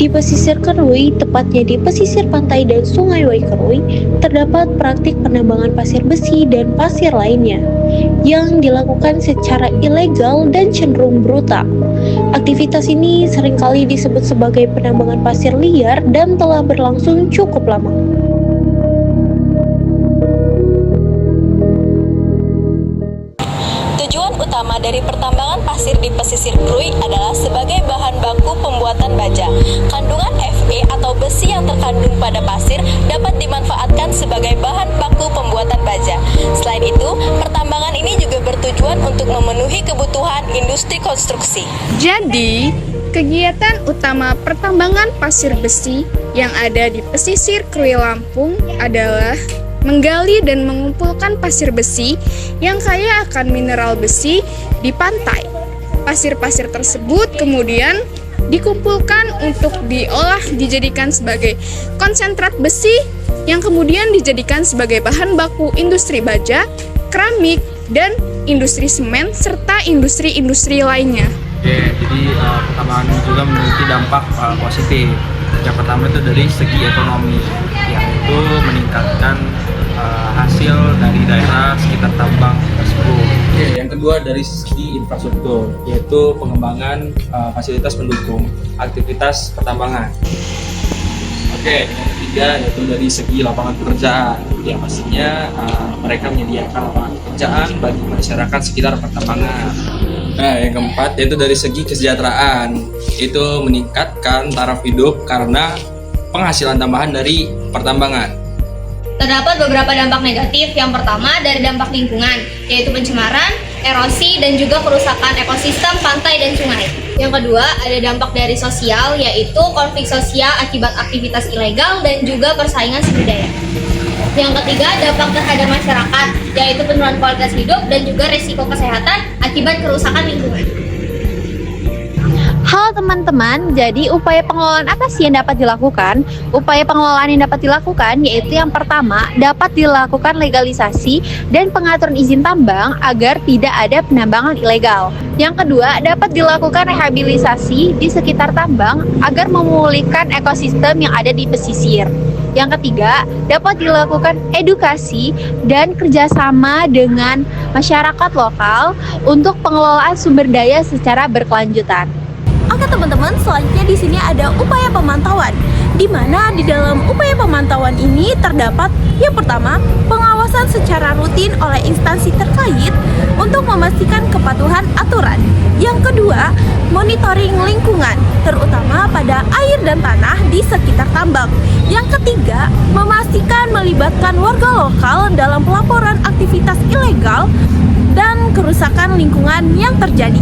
Di pesisir Kerui, tepatnya di pesisir pantai dan Sungai Waikerui, terdapat praktik penambangan pasir besi dan pasir lainnya yang dilakukan secara ilegal dan cenderung brutal. Aktivitas ini seringkali disebut sebagai penambangan pasir liar dan telah berlangsung cukup lama. Tujuan utama dari pertambangan pasir di pesisir Krui adalah sebagai bahan baku pembuatan baja. Kandungan Fe atau besi yang terkandung pada pasir dapat dimanfaatkan sebagai bahan baku pembuatan baja. Selain itu, pertambangan ini juga bertujuan untuk memenuhi kebutuhan industri konstruksi. Jadi, kegiatan utama pertambangan pasir besi yang ada di pesisir Krui Lampung adalah menggali dan mengumpulkan pasir besi yang kaya akan mineral besi di pantai. Pasir-pasir tersebut kemudian dikumpulkan untuk diolah dijadikan sebagai konsentrat besi yang kemudian dijadikan sebagai bahan baku industri baja, keramik, dan industri semen serta industri-industri lainnya. Oke, jadi pertambangan ini juga memiliki dampak positif. Yang pertama itu dari segi ekonomi, yaitu meningkatkan hasil dari daerah sekitar tambang tersebut. Oke, yang kedua dari segi infrastruktur, yaitu pengembangan fasilitas pendukung aktivitas pertambangan. Oke, yang ketiga yaitu dari segi lapangan pekerjaan, yang pastinya mereka menyediakan lapangan pekerjaan bagi masyarakat sekitar pertambangan. Nah, yang keempat yaitu dari segi kesejahteraan, itu meningkatkan taraf hidup karena penghasilan tambahan dari pertambangan. Terdapat beberapa dampak negatif. Yang pertama dari dampak lingkungan, yaitu pencemaran, erosi, dan juga kerusakan ekosistem pantai dan sungai. Yang kedua ada dampak dari sosial, yaitu konflik sosial akibat aktivitas ilegal dan juga persaingan sumber daya. Yang ketiga dampak terhadap masyarakat, yaitu penurunan kualitas hidup dan juga risiko kesehatan akibat kerusakan lingkungan. Halo teman-teman, jadi upaya pengelolaan apa sih yang dapat dilakukan? Upaya pengelolaan yang dapat dilakukan yaitu yang pertama, dapat dilakukan legalisasi dan pengaturan izin tambang agar tidak ada penambangan ilegal. Yang kedua, dapat dilakukan rehabilitasi di sekitar tambang agar memulihkan ekosistem yang ada di pesisir. Yang ketiga, dapat dilakukan edukasi dan kerjasama dengan masyarakat lokal untuk pengelolaan sumber daya secara berkelanjutan. Oke teman-teman, selanjutnya di sini ada upaya pemantauan, di mana di dalam upaya pemantauan ini terdapat yang pertama, pengawasan secara rutin oleh instansi terkait untuk memastikan kepatuhan aturan. Yang kedua, monitoring lingkungan, terutama pada air dan tanah di sekitar tambang. Yang ketiga, memastikan melibatkan warga lokal dalam pelaporan aktivitas ilegal dan kerusakan lingkungan yang terjadi.